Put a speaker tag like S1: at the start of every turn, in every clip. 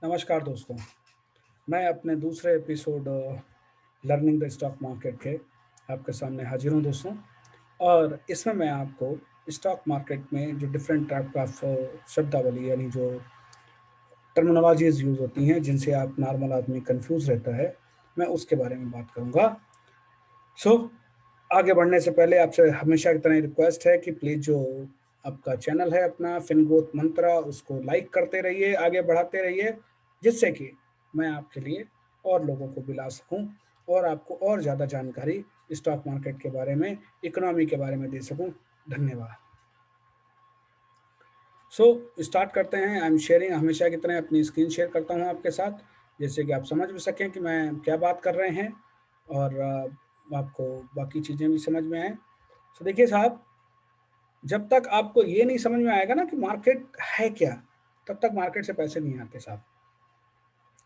S1: नमस्कार दोस्तों, मैं अपने दूसरे episode learning the stock market के आपके सामने हाजिर हूँ दोस्तों। और इसमें मैं आपको स्टॉक मार्केट में जो डिफरेंट टाइप ऑफ शब्दावली यानी जो टर्मिनोलॉजीज यूज़ होती हैं जिनसे आप नॉर्मल आदमी कंफ्यूज रहता है, मैं उसके बारे में बात करूँगा। सो आगे बढ़ने से पहले आपसे हमेशा की तरह रिक्वेस्ट है कि प्लीज़ जो आपका चैनल है अपना फिन ग्रोथ मंत्रा उसको लाइक करते रहिए, आगे बढ़ाते रहिए, जिससे कि मैं आपके लिए और लोगों को बुला सकूं और आपको और ज़्यादा जानकारी स्टॉक मार्केट के बारे में, इकोनॉमी के बारे में दे सकूं। धन्यवाद। सो स्टार्ट करते हैं। आई एम शेयरिंग, हमेशा की तरह अपनी स्क्रीन शेयर करता हूं आपके साथ, जिससे कि आप समझ भी सकें कि मैं क्या बात कर रहे हैं और आपको बाकी चीज़ें भी समझ में आएँ। तो देखिए साहब, जब तक आपको ये नहीं समझ में आएगा ना कि मार्केट है क्या, तब तक मार्केट से पैसे नहीं आते साहब।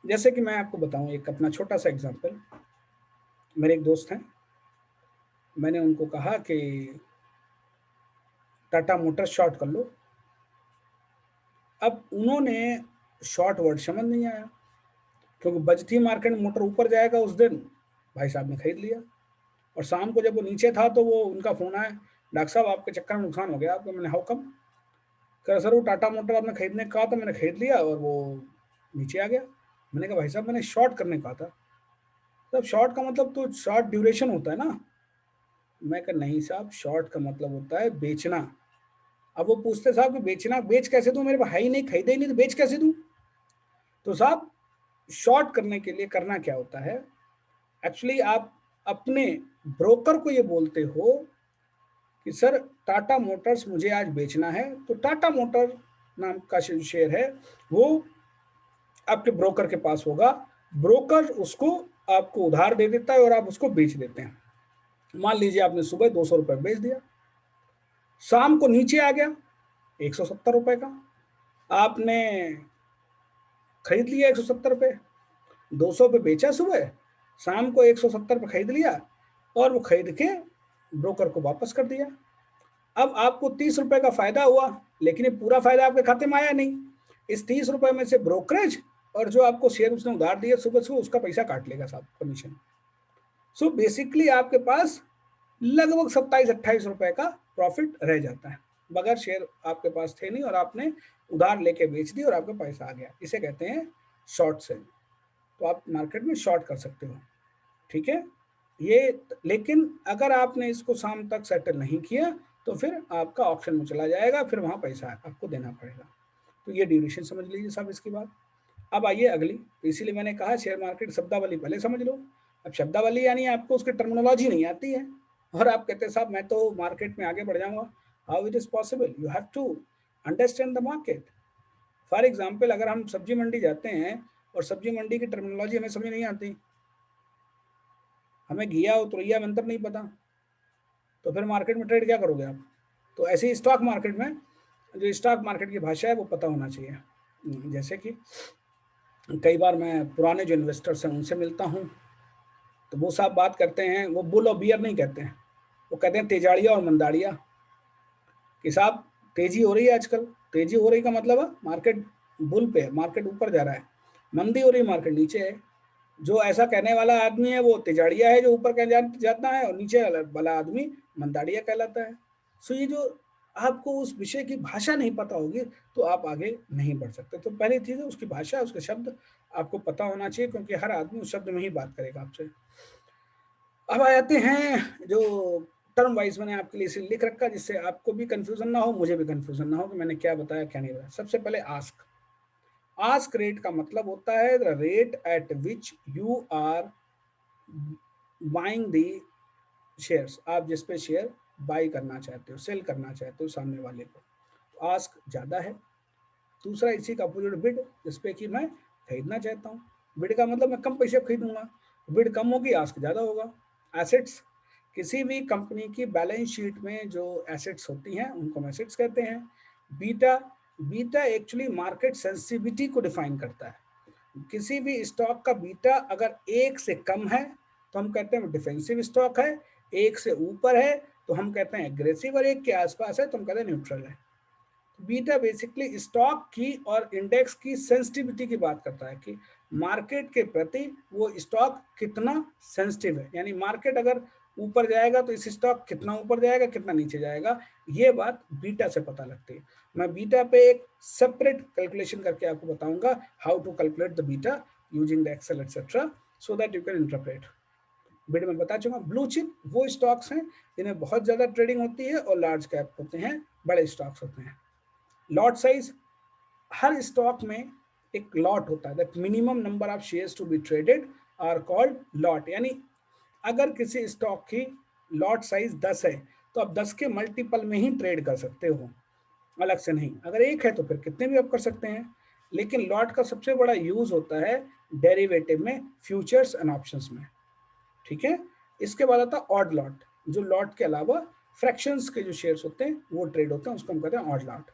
S1: जैसे कि मैं आपको बताऊँ एक अपना छोटा-सा एग्ज़ाम्पल। मेरे एक दोस्त हैं, मैंने उनको कहा कि टाटा मोटर्स शॉर्ट कर लो। अब उन्होंने शॉर्ट वर्ड समझ नहीं आया, क्योंकि बजती मार्केट में मोटर ऊपर जाएगा उस दिन, भाई साहब ने खरीद लिया। और शाम को जब वो नीचे था तो वो उनका फ़ोन आया, डॉक्टर साहब आपके चक्कर में नुकसान हो गया आपका। मैंने हाउ कम? कह रहा सर वो टाटा मोटर आपने खरीदने को कहा था, मैंने खरीद लिया और वो नीचे आ गया। मैंने कहा भाई साहब मैंने शॉर्ट करने को कहा था। तब शॉर्ट का मतलब तो शॉर्ट ड्यूरेशन होता है ना। मैं कहा नहीं साहब, शॉर्ट का मतलब होता है बेचना। अब वो पूछते साहब कि बेचना बेच कैसे दूं, मेरे पास है ही नहीं, खरीदे ही नहीं, तो बेच कैसे दूं? तो साहब शॉर्ट करने के लिए करना क्या होता है, एक्चुअली आप अपने ब्रोकर को ये बोलते हो कि सर टाटा मोटर्स मुझे आज बेचना है। तो टाटा मोटर नाम का शेयर है वो आपके ब्रोकर के पास होगा। ब्रोकर उसको आपको उधार दे देता है और आप उसको बेच देते हैं। मान लीजिए आपने सुबह 200 रुपये बेच दिया, शाम को नीचे आ गया 170 रुपये का, आपने खरीद लिया 170 रुपये, 200 पे बेचा सुबह, शाम को 170 पे खरीद लिया और वो खरीद के ब्रोकर को वापस कर दिया। अब आपको 30 रुपए का फायदा हुआ, लेकिन ये पूरा फायदा आपके खाते में आया नहीं। इस 30 रुपए में से ब्रोकरेज और जो आपको शेयर उसने उधार दिए सुबह सुबह, उसका पैसा काट लेगा साहब, कमीशन। सो बेसिकली आपके पास लगभग 27-28 रुपए का प्रॉफिट रह जाता है, बगैर शेयर आपके पास थे नहीं और आपने उधार लेके बेच दी और आपका पैसा आ गया। इसे कहते हैं शॉर्ट सेल। तो आप मार्केट में शॉर्ट कर सकते हो, ठीक है। ये लेकिन अगर आपने इसको शाम तक सेटल नहीं किया तो फिर आपका ऑप्शन में चला जाएगा, फिर वहां पैसा आपको देना पड़ेगा। तो ये ड्यूरेशन समझ लीजिए साहब इसकी बात। अब आइए अगली, तो इसीलिए मैंने कहा शेयर मार्केट शब्दावली पहले समझ लो। अब शब्दावली यानी आपको उसकी टर्मिनोलॉजी नहीं आती है और आप कहते हैं साहब मैं तो मार्केट में आगे बढ़ जाऊंगा। How it is possible? You have to understand the market. For example, अगर हम सब्जी मंडी जाते हैं और सब्जी मंडी की टर्मिनोलॉजी हमें समझ नहीं आती, हमें घिया और तुरैया में अंतर नहीं पता, तो फिर मार्केट में ट्रेड क्या करोगे आप? तो ऐसे ही स्टॉक मार्केट में जो स्टॉक मार्केट की भाषा है वो पता होना चाहिए। जैसे कि कई बार मैं पुराने जो इन्वेस्टर्स हैं उनसे मिलता हूँ, तो वो साहब बात करते हैं, वो बुल और बियर नहीं कहते हैं, वो कहते हैं तेजाड़िया और मंदाड़िया। कि साहब तेजी हो रही है आजकल, तेजी हो रही का मतलब है मार्केट बुल पे है, मार्केट ऊपर जा रहा है। मंदी हो रही, मार्केट नीचे है। जो ऐसा कहने वाला आदमी है वो तिजाड़िया है, जो ऊपर कह जाता है, और नीचे वाला आदमी मंदाड़िया कहलाता है। सो ये जो आपको उस विषय की भाषा नहीं पता होगी तो आप आगे नहीं बढ़ सकते। तो पहली चीज़ है उसकी भाषा, उसके शब्द आपको पता होना चाहिए, क्योंकि हर आदमी उस शब्द में ही बात करेगा आपसे। अब आ जाते हैं जो टर्म वाइज मैंने आपके लिए इसे लिख रखा, जिससे आपको भी कंफ्यूजन ना हो, मुझे भी कंफ्यूजन ना हो कि मैंने क्या बताया क्या नहीं बताया। सबसे पहले आस्क। आस्क रेट का मतलब होता है the rate at which you are buying the shares. आप जिस पे शेयर बाई करना चाहते हो, सेल करना चाहते हो सामने वाले को, तो आस्क ज़्यादा है। दूसरा इसी का अपोजिट बिड, जिस पे कि मैं खरीदना चाहता हूँ। बिड का मतलब मैं कम पैसे खरीदूंगा, बिड कम होगी आस्क ज़्यादा होगा। एसेट्स, किसी भी कंपनी की बैलेंस शीट में जो एसेट्स होती हैं उनको हम एसेट्स कहते हैं। Beta, beta actually market sensitivity को डिफाइन करता है। किसी भी स्टॉक का बीटा अगर 1 से कम है तो हम कहते हैं डिफेंसिव स्टॉक है, 1 से ऊपर है तो हम कहते हैं एग्रेसिव, और 1 के आसपास है तो हम कहते हैं न्यूट्रल है। बीटा बेसिकली स्टॉक की और इंडेक्स की सेंसिटिविटी की बात करता है कि मार्केट के प्रति वो स्टॉक कितना सेंसिटिव है, यानी मार्केट अगर ऊपर जाएगा तो इस स्टॉक कितना ऊपर जाएगा, कितना नीचे जाएगा, ये बात बीटा से पता लगती है। मैं बीटा पे एक सेपरेट कैलकुलेशन करके आपको बताऊंगा how to calculate the beta using the Excel etcetera, so that you can interpret. Video में बता चुका। ब्लू चिप वो स्टॉक्स हैं जिन्हें बहुत ज्यादा ट्रेडिंग होती है और लार्ज कैप होते हैं, बड़े स्टॉक्स होते हैं। लॉट साइज, हर स्टॉक में एक लॉट होता है, that minimum number of shares to be traded are called lot, यानी अगर किसी स्टॉक की लॉट साइज 10 है तो आप 10 के मल्टीपल में ही ट्रेड कर सकते हो, अलग से नहीं। अगर एक है तो फिर कितने भी आप कर सकते हैं। लेकिन लॉट का सबसे बड़ा यूज होता है डेरिवेटिव में, फ्यूचर्स एंड ऑप्शंस में, ठीक है। इसके बाद आता है ऑड लॉट, जो लॉट के अलावा फ्रैक्शंस के जो शेयर्स होते हैं वो ट्रेड होते हैं, उसको हम कहते हैं ऑड लॉट।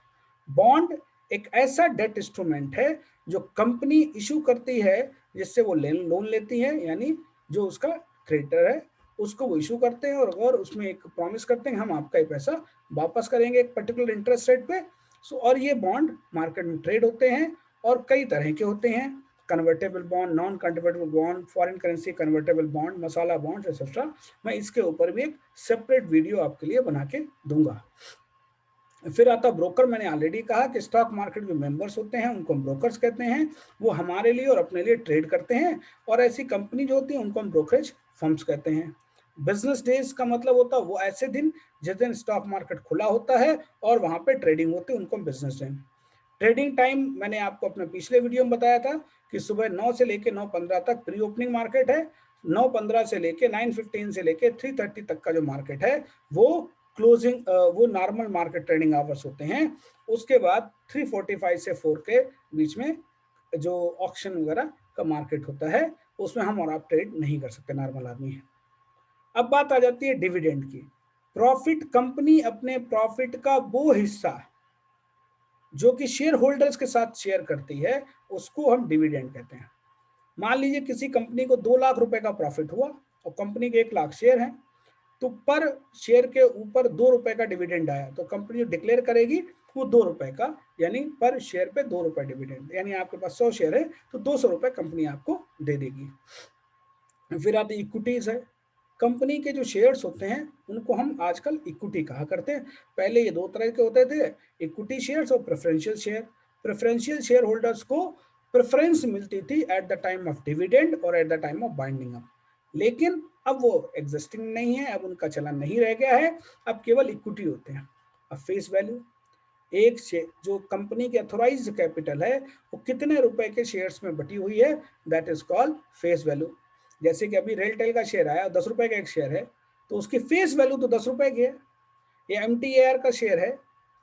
S1: बॉन्ड एक ऐसा डेट इंस्ट्रूमेंट है जो कंपनी इशू करती है, जिससे वो लोन लेती है, यानी जो उसका क्रेडिटर है उसको वो इशू करते हैं और उसमें एक प्रॉमिस करते हैं हम आपका ये पैसा वापस करेंगे एक पर्टिकुलर इंटरेस्ट रेट पे। सो और ये बॉन्ड मार्केट में ट्रेड होते हैं और कई तरह के होते हैं, convertible bond, non convertible bond, foreign currency convertible bond, masala bond etcetera. मैं इसके ऊपर भी एक सेपरेट वीडियो आपके लिए बना के दूंगा। फिर आता ब्रोकर, मैंने ऑलरेडी कहा कि स्टॉक मार्केट में मेंबर्स होते हैं उनको हम ब्रोकर्स कहते हैं, वो हमारे लिए और अपने लिए ट्रेड करते हैं, और ऐसी कंपनी जो होती है उनको हम ब्रोकरेज फर्म्स कहते हैं। बिजनेस डेज का मतलब होता है वो ऐसे दिन जिस दिन स्टॉक मार्केट खुला होता है और वहां पे ट्रेडिंग होती है, उनको हम बिजनेस डे। ट्रेडिंग टाइम मैंने आपको अपने पिछले वीडियो में बताया था कि सुबह 9 से लेके 9:15 तक प्री ओपनिंग मार्केट है, 9:15 से लेके 9:15 से लेके 3:30 तक का जो मार्केट है वो क्लोजिंग, वो नॉर्मल मार्केट ट्रेडिंग आवर्स होते हैं। उसके बाद 3:45 से 4 के बीच में जो ऑक्शन वगैरह का मार्केट होता है उसमें हम और आप ट्रेड नहीं कर सकते, नॉर्मल आदमी है। अब बात आ जाती है डिविडेंड की। प्रॉफिट, कंपनी अपने प्रॉफिट का वो हिस्सा जो कि शेयर होल्डर्स के साथ शेयर करती है उसको हम डिविडेंड कहते हैं। मान लीजिए किसी कंपनी को 2 लाख रुपए का प्रॉफिट हुआ और कंपनी के 1 लाख शेयर हैं, तो पर शेयर के ऊपर 2 रुपए का डिविडेंड आया तो कंपनी जो डिक्लेयर करेगी वो 2 रुपए का, यानी पर शेयर पे 2 रुपए डिविडेंड, यानी आपके पास 100 शेयर है तो 200 रुपए कंपनी आपको दे देगी। फिर आती इक्विटीज है। कंपनी के जो शेयर्स होते हैं उनको हम आजकल इक्विटी कहा करते हैं। पहले ये 2 तरह के होते थे, इक्विटी शेयर्स और preferential share. Preferential share holders को प्रेफरेंस मिलती थी at the time of dividend और at the time of binding up, लेकिन अब वो एग्जिस्टिंग नहीं है, अब उनका चलन नहीं रह गया है, अब केवल इक्विटी होते हैं। अब फेस वैल्यू, एक शेयर जो कंपनी की अथोराइज्ड कैपिटल है वो कितने रुपए के शेयर्स में बटी हुई है, that is called face value. जैसे कि अभी रेलटेल का शेयर आया 10 रुपए का एक शेयर है तो उसकी फेस वैल्यू तो 10 रुपए की है। ये MTAR का शेयर है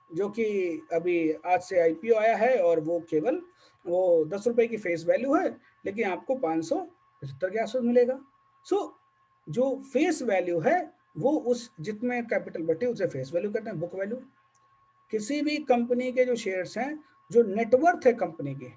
S1: जो कि अभी आज से IPO आया है और वो केवल वो 10 रुपए की फेस वैल्यू है, लेकिन आपको 575 के आसपास मिलेगा। सो जो फेस वैल्यू है वो उस जितने कैपिटल बटे उसे फेस वैल्यू कहते हैं, बुक वैल्यू। किसी भी कंपनी के जो शेयर्स हैं, जो नेटवर्थ है कंपनी के,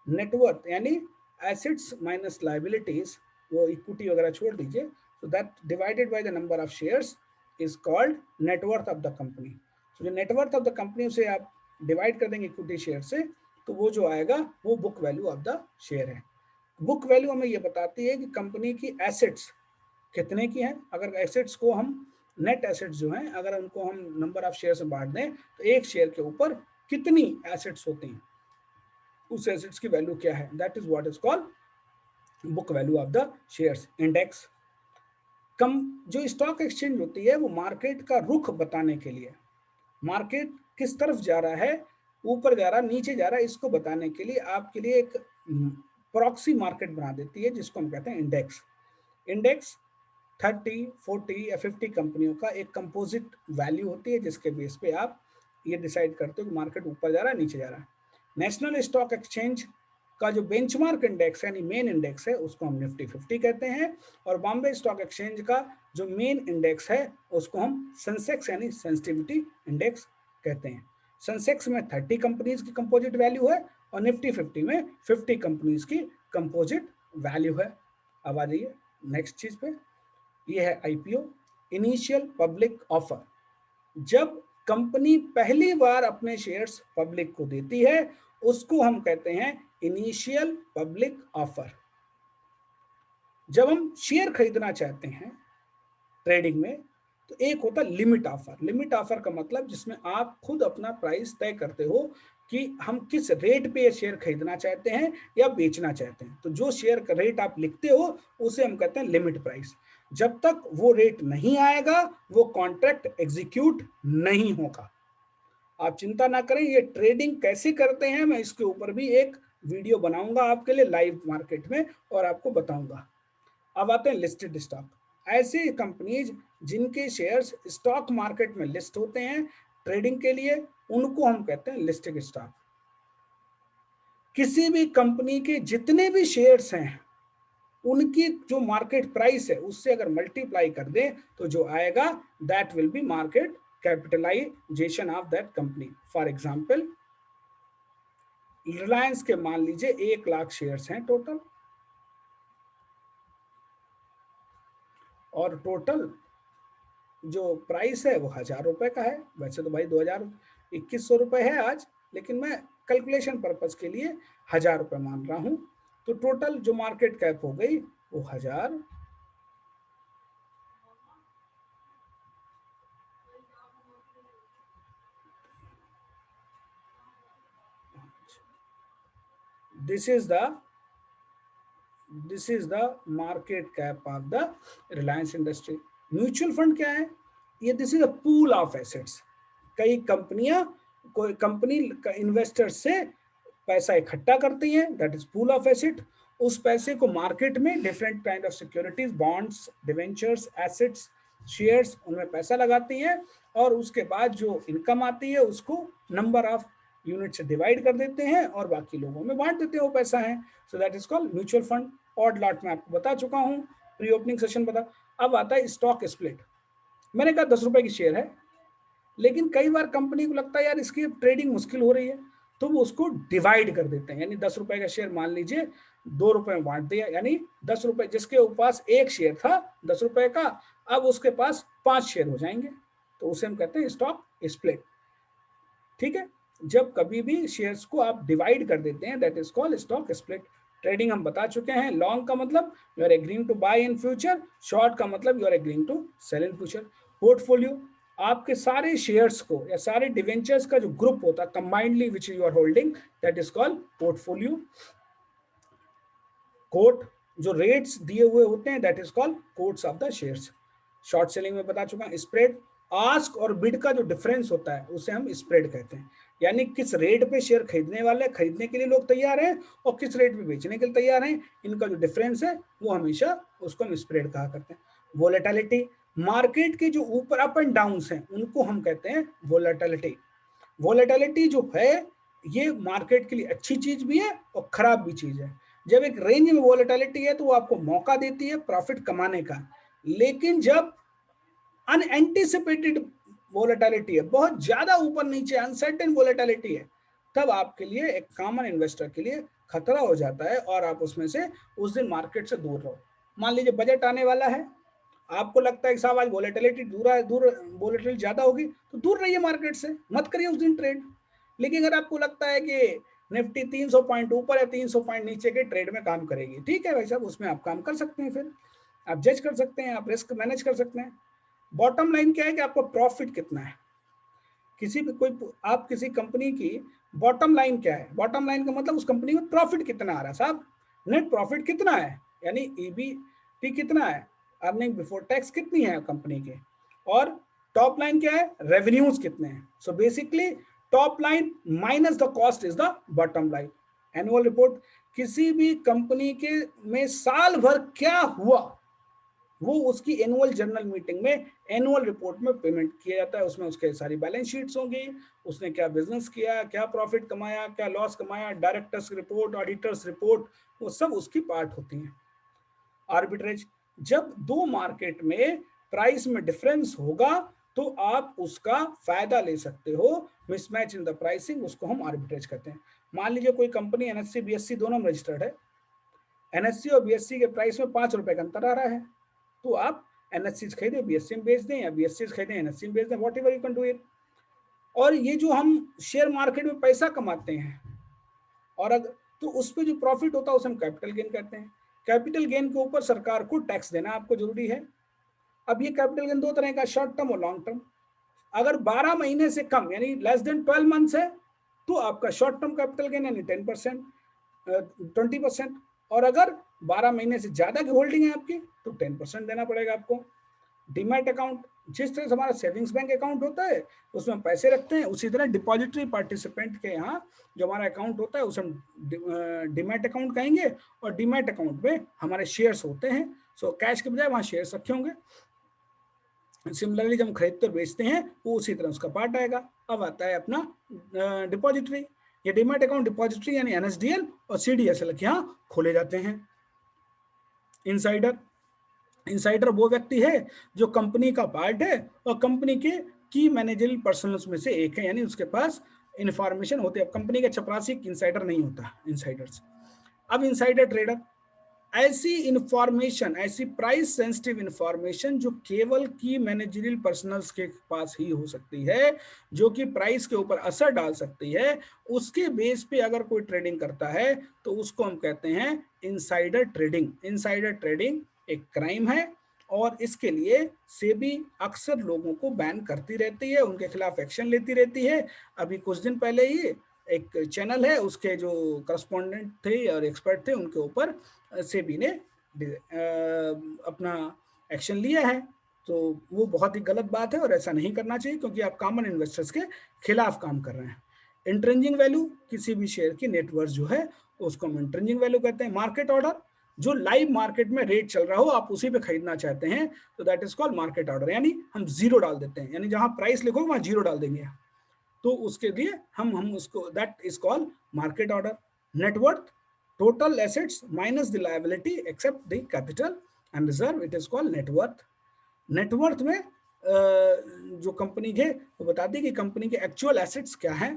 S1: नेटवर्थ यानी एसेट्स माइनस लाइबिलिटीज, वो इक्विटी वगैरह छोड़ दीजिए, so that divided by the number of shares is called net worth of the company। so जो नेटवर्थ ऑफ द कंपनी उसे आप डिवाइड कर देंगे इक्विटी शेयर से तो वो जो आएगा वो book value of the share है। बुक वैल्यू हमें ये बताती है कि कंपनी की एसेट्स कितने की हैं। अगर एसेट्स को हम, नेट एसेट्स जो हैं अगर उनको हम नंबर ऑफ शेयर से बांट दें तो एक शेयर के ऊपर कितनी एसेट्स होती हैं, उस एसेट्स की वैल्यू क्या है, that is what is called book value of the shares. Index, cum जो स्टॉक एक्सचेंज होती है वो मार्केट का रुख बताने के लिए, मार्केट किस तरफ जा रहा है, ऊपर जा रहा है नीचे जा रहा है, इसको बताने के लिए आपके लिए एक प्रॉक्सी मार्केट बना देती है जिसको हम कहते हैं इंडेक्स। इंडेक्स 30, 40 या 50 कंपनियों का एक कंपोजिट वैल्यू होती है जिसके बेस पे आप ये डिसाइड करते हो कि मार्केट ऊपर जा रहा है नीचे जा रहा है। नेशनल स्टॉक एक्सचेंज का जो बेंचमार्क इंडेक्स है यानी मेन इंडेक्स है उसको हम निफ्टी 50 कहते हैं, और बॉम्बे स्टॉक एक्सचेंज का जो मेन इंडेक्स है उसको हम सेंसेक्स यानी सेंसिटिविटी इंडेक्स कहते हैं। सेंसेक्स में 30 कंपनीज की कंपोजिट वैल्यू है और निफ्टी 50 में 50 कंपनीज की कंपोजिट वैल्यू है। अब आ जाइए नेक्स्ट चीज पे, ये है IPO, इनिशियल पब्लिक ऑफर। जब कंपनी पहली बार अपने शेयर्स पब्लिक को देती है, उसको हम कहते हैं इनिशियल पब्लिक ऑफर। जब हम शेयर खरीदना चाहते हैं ट्रेडिंग में, तो एक होता है लिमिट ऑफर। लिमिट ऑफर का मतलब जिसमें आप खुद अपना प्राइस तय करते हो कि हम किस रेट पे ये शेयर खरीदना चाहते हैं या बेचना चाहते हैं। तो जो शेयर का रेट आप लिखते हो उसे हम कहते हैं लिमिट प्राइस। जब तक वो रेट नहीं आएगा वो कॉन्ट्रैक्ट एग्जीक्यूट नहीं होगा। आप चिंता ना करें, ये ट्रेडिंग कैसे करते हैं मैं इसके ऊपर भी एक वीडियो बनाऊंगा आपके लिए लाइव मार्केट में और आपको बताऊंगा। अब आते हैं लिस्टेड स्टॉक। ऐसी कंपनीज जिनके शेयर्स स्टॉक मार्केट में लिस्ट होते हैं ट्रेडिंग के लिए, उनको हम कहते हैं लिस्टेड स्टॉक। किसी भी कंपनी के जितने भी शेयर्स हैं उनकी जो मार्केट प्राइस है उससे अगर मल्टीप्लाई कर दें तो जो आएगा that will be market capitalization of that company. For example, Reliance के मान लीजिए 1 लाख शेयर्स हैं टोटल, और टोटल जो प्राइस है वो 1,000 रुपए का है। वैसे तो भाई 2,2100 रुपए है आज, लेकिन मैं कैलकुलेशन पर्पज के लिए 1,000 रुपए मान रहा हूं। तो टोटल जो मार्केट कैप हो गई वो 1,000। This is the this is the market cap of the Reliance industry. Mutual fund क्या है? ये this is a pool of assets. कई कंपनियां कोई कंपनी इन्वेस्टर से पैसा इकट्ठा करती हैं, that is pool of asset. उस पैसे को मार्केट में different kind of securities, bonds, debentures, assets, shares, उनमें पैसा लगाती हैं और उसके बाद जो इनकम आती है उसको नंबर ऑफ यूनिट से डिवाइड कर देते हैं और बाकी लोगों में बांट देते हैं, वो पैसा है। So that is called mutual fund. Odd lot में आपको बता चुका हूँ, प्री ओपनिंग सेशन बता। अब आता है स्टॉक स्प्लिट। मैंने कहा 10 रुपए की शेयर है, लेकिन कई बार कंपनी को लगता है यार इसकी ट्रेडिंग मुश्किल हो रही है, तो वो उसको डिवाइड कर देते हैं। यानी 10 रुपए का शेयर मान लीजिए 2 रुपए में बांट दिया, यानी 10 रुपए, जिसके पास एक शेयर था 10 रुपए का, अब उसके पास 5 शेयर हो जाएंगे, तो उसे हम कहते हैं स्टॉक स्प्लिट। ठीक है, जब कभी भी शेयर्स को आप डिवाइड कर देते हैं that is called stock split. Trading हम बता चुके हैं। लॉन्ग का मतलब you are agreeing to buy in future, short का मतलब you are agreeing to sell in future. Portfolio, आपके सारे शेयर्स को या सारे डिवेंचर्स का जो ग्रुप होता है combinedly which you are holding, that is called portfolio. Quote, जो रेट्स दिए हुए होते हैं that is called quotes of the shares. Short selling में बता चुका हूं। स्प्रेड, आस्क और बिड का जो डिफरेंस होता है उसे हम स्प्रेड कहते हैं। यानी किस रेट पे शेयर खरीदने वाले, खरीदने के लिए लोग तैयार हैं और किस रेट पे बेचने के लिए तैयार हैं, इनका जो डिफरेंस है वो हमेशा उसको हम स्प्रेड कहा करते हैं। वोलेटिलिटी, मार्केट के जो ऊपर अप एंड डाउन हैं उनको हम कहते हैं वोलेटिलिटी। वोलेटिलिटी जो है ये मार्केट के लिए अच्छी चीज भी है और खराब भी चीज है। जब एक रेंज में वोलेटिलिटी है तो वो आपको मौका देती है प्रॉफिट कमाने का, लेकिन जब अनएंटिसिपेटेड वोलेटिलिटी है, बहुत ज्यादा ऊपर नीचे अनसर्टेन वोलेटिलिटी है, तब आपके लिए, एक कॉमन इन्वेस्टर के लिए खतरा हो जाता है और आप उसमें से उस दिन मार्केट से दूर रहो। मान लीजिए बजट आने वाला है, आपको लगता है कि साहब आज वोलेटिलिटी दूर वोलेटिलिटी ज्यादा होगी, तो दूर रहिए मार्केट से, मत करिए उस दिन ट्रेड। लेकिन अगर आपको लगता है कि निफ्टी 300 पॉइंट ऊपर या 300 पॉइंट नीचे के ट्रेड में काम करेगी, ठीक है भाई साहब, उसमें आप काम कर सकते हैं। फिर आप जज कर सकते हैं, आप रिस्क मैनेज कर सकते हैं। बॉटम लाइन क्या है कि आपको प्रॉफिट कितना है। किसी भी कोई आप किसी कंपनी की बॉटम लाइन क्या है, बॉटम लाइन का मतलब उस कंपनी में प्रॉफिट कितना आ रहा है साहब, नेट प्रॉफिट कितना है, यानी ईबीटी कितना है, अर्निंग बिफोर टैक्स कितनी है कंपनी के, और टॉप लाइन क्या है, रेवेन्यूज कितने हैं। So basically top line minus the cost is the bottom line. Annual report, किसी भी कंपनी के में साल भर क्या हुआ वो उसकी एनुअल जनरल मीटिंग में, एनुअल रिपोर्ट में पेमेंट किया जाता है। उसमें उसके सारी बैलेंस शीट्स होंगी, उसने क्या बिजनेस किया, क्या प्रॉफिट कमाया, क्या लॉस कमाया, डायरेक्टर्स रिपोर्ट, ऑडिटर्स रिपोर्ट, वो सब उसकी पार्ट होती हैं। आर्बिट्रेज, जब दो मार्केट में प्राइस में डिफरेंस होगा तो आप उसका फायदा ले सकते हो, मिसमैच इन द प्राइसिंग, उसको हम आर्बिट्रेज कहते हैं। मान लीजिए कोई कंपनी एनएससी बीएससी दोनों में रजिस्टर्ड है, एनएससी और बीएससी के प्राइस में 5 रुपए का अंतर आ रहा है, तो आप एनएससी खरीदे बीएससी में बेच दें या बीएससी खरीदे एनएससी में बेच दें, what ever you can do it. और ये जो हम शेयर मार्केट में पैसा कमाते हैं और अगर तो उस पे जो प्रॉफिट होता है उसे हम कैपिटल गेन कहते हैं। कैपिटल गेन के ऊपर सरकार को टैक्स देना आपको जरूरी है। अब ये कैपिटल गेन दो तरह का, शॉर्ट टर्म और लॉन्ग टर्म। अगर 12 महीने से कम यानी लेस देन 12 मंथ्स है तो आपका शॉर्ट टर्म कैपिटल गेन यानी 10%, 20%। और अगर 12 महीने से ज्यादा की होल्डिंग है आपकी तो 10% देना पड़ेगा आपको। डीमैट अकाउंट, जिस तरह से हमारा सेविंग्स बैंक अकाउंट होता है उसमें हम पैसे रखते हैं, उसी तरह डिपॉजिटरी पार्टिसिपेंट के यहाँ जो हमारा अकाउंट होता है उसे हम डीमैट अकाउंट कहेंगे। और डीमैट अकाउंट में हमारे शेयर्स होते हैं। सो कैश के बजाय वहाँ शेयर्स रखे होंगे। सिमिलरली जब हम खरीदते और बेचते हैं वो उसी तरह उसका पार्ट आएगा। अब आता है अपना डिपॉजिटरी। ये डीमैट अकाउंट डिपॉजिटरी यानी एनएसडीएल और सीडीएसएल के यहाँ खोले जाते हैं। इनसाइडर, इनसाइडर वो व्यक्ति है जो कंपनी का पार्ट है और कंपनी के की मैनेजरियल पर्सनल्स में से एक है, यानी उसके पास इंफॉर्मेशन होती है। अब कंपनी का चपरासी इनसाइडर नहीं होता, इनसाइडर्स। अब इनसाइडर ट्रेडर, ऐसी इंफॉर्मेशन, ऐसी प्राइस सेंसिटिव इंफॉर्मेशन जो केवल की मैनेजरियल पर्सनल्स के पास ही हो सकती है, जो कि प्राइस के ऊपर असर डाल सकती है, उसके बेस पे अगर कोई ट्रेडिंग करता है तो उसको हम कहते हैं इनसाइडर ट्रेडिंग। इनसाइडर ट्रेडिंग एक क्राइम है और इसके लिए सेबी अक्सर लोगों को बैन करती रहती है, उनके खिलाफ एक्शन लेती रहती है। अभी कुछ दिन पहले ही एक चैनल है उसके जो करस्पॉन्डेंट थे और एक्सपर्ट थे उनके ऊपर सेबी ने अपना एक्शन लिया है। तो वो बहुत ही गलत बात है और ऐसा नहीं करना चाहिए क्योंकि आप कॉमन इन्वेस्टर्स के खिलाफ काम कर रहे हैं। इंट्रिंसिक वैल्यू, किसी भी शेयर की नेटवर्थ जो है उसको हम इंट्रिंसिक वैल्यू कहते हैं। मार्केट ऑर्डर, जो लाइव मार्केट में रेट चल रहा हो आप उसी पे खरीदना चाहते हैं तो that is called market order, यानी हम जीरो डाल देते हैं, यानी जहां प्राइस लिखोगे वहां जीरो डाल देंगे। तो उसके लिए हम उसको, that is called market order. Net worth, total assets minus the liability except the capital and reserve, it is called net worth। net worth में जो कंपनी है वो बताती है कि कंपनी के एक्चुअल एसेट्स क्या हैं।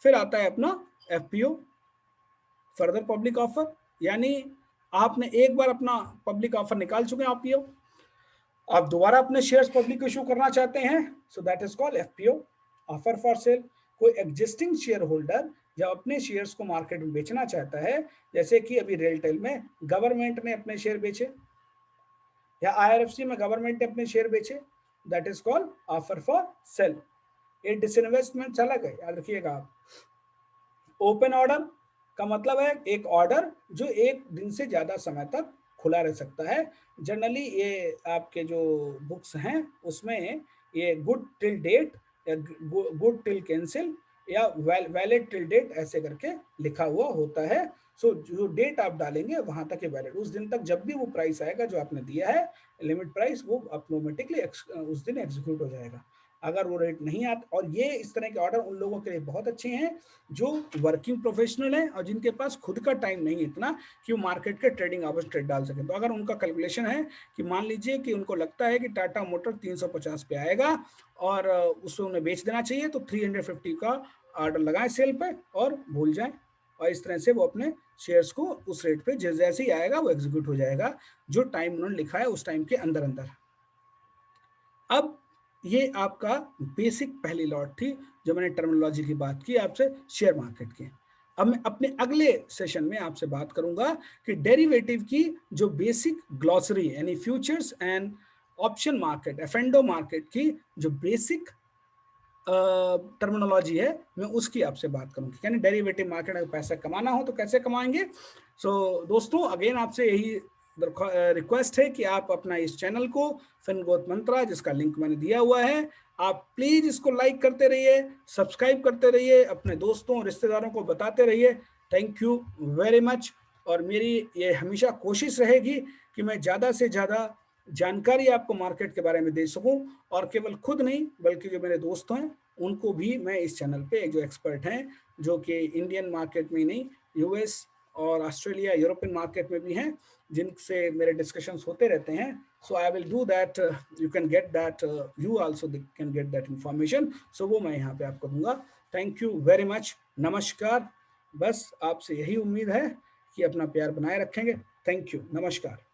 S1: फिर आता है अपना एफपीओ, फर्दर पब्लिक ऑफर, यानी आपने एक बार अपना पब्लिक ऑफर निकाल चुके हैं आईपीओ, आप दोबारा अपने शेयर्स पब्लिक इशू करना चाहते हैं, so that is called FPO, offer for sale. कोई एग्जिस्टिंग शेयर होल्डर जब अपने शेयर्स को मार्केट में बेचना चाहता है, जैसे कि अभी रेलटेल में गवर्नमेंट ने अपने शेयर बेचे या आईआरएफसी में गवर्नमेंट ने अपने शेयर बेचे, that is called offer for sale. ये डिसइन्वेस्टमेंट अलग है, याद रखिएगा आप। ओपन ऑर्डर का मतलब है एक ऑर्डर जो एक दिन से ज्यादा समय तक खुला रह सकता है। जनरली ये आपके जो बुक्स हैं उसमें ये गुड टिल डेट या गुड टिल कैंसिल या वैलिड टिल डेट ऐसे करके लिखा हुआ होता है। सो जो डेट आप डालेंगे वहां तक ये वैलिड, उस दिन तक जब भी वो प्राइस आएगा जो आपने दिया है लिमिट प्राइस, वो ऑटोमेटिकली उस दिन एग्जीक्यूट हो जाएगा। अगर वो रेट नहीं आता, और ये इस तरह के ऑर्डर उन लोगों के लिए बहुत अच्छे हैं जो वर्किंग प्रोफेशनल है और जिनके पास खुद का टाइम नहीं है इतना कि वो मार्केट के ट्रेडिंग आवर्स ट्रेड डाल सकें। तो अगर उनका कैलकुलेशन है कि मान लीजिए कि उनको लगता है कि टाटा मोटर 350 पे आएगा और उससे उन्हें बेच देना चाहिए, तो 350 का ऑर्डर लगाएं सेल पे और भूल जाएं। और इस तरह से वो अपने शेयर्स को उस रेट पे जैसे ही आएगा वो एग्जीक्यूट हो जाएगा, जो टाइम उन्होंने लिखा है उस टाइम के अंदर अंदर। अब ये आपका बेसिक पहली लॉट थी जो मैंने टर्मिनोलॉजी की बात की आपसे शेयर मार्केट की। अब मैं अपने अगले सेशन में आपसे बात करूंगा कि डेरिवेटिव की जो बेसिक ग्लॉसरी यानी futures and option market, F and O market की जो बेसिक टर्मिनोलॉजी है मैं उसकी आपसे बात करूंगी। यानी डेरिवेटिव मार्केट अगर पैसा कमाना हो तो कैसे कमाएंगे। सो दोस्तों अगेन आपसे यही रिक्वेस्ट है कि आप अपना इस चैनल को फिन ग्रोथ मंत्रा, जिसका लिंक मैंने दिया हुआ है, आप प्लीज इसको लाइक करते रहिए, सब्सक्राइब करते रहिए, अपने दोस्तों रिश्तेदारों को बताते रहिए। Thank you very much. और मेरी ये हमेशा कोशिश रहेगी कि मैं ज़्यादा से ज़्यादा जानकारी आपको मार्केट के बारे में दे सकूं, और केवल खुद नहीं बल्कि जो मेरे दोस्त हैं उनको भी मैं इस चैनल पे, जो एक्सपर्ट हैं जो कि इंडियन मार्केट में ही नहीं यूएस और ऑस्ट्रेलिया, यूरोपियन मार्केट में भी हैं, जिनसे मेरे डिस्कशंस होते रहते हैं। So I will do that, you can get that, you also can get that information. So वो मैं यहाँ पे आपको दूंगा। थैंक यू वेरी मच, नमस्कार। बस आपसे यही उम्मीद है कि अपना प्यार बनाए रखेंगे। थैंक यू, नमस्कार।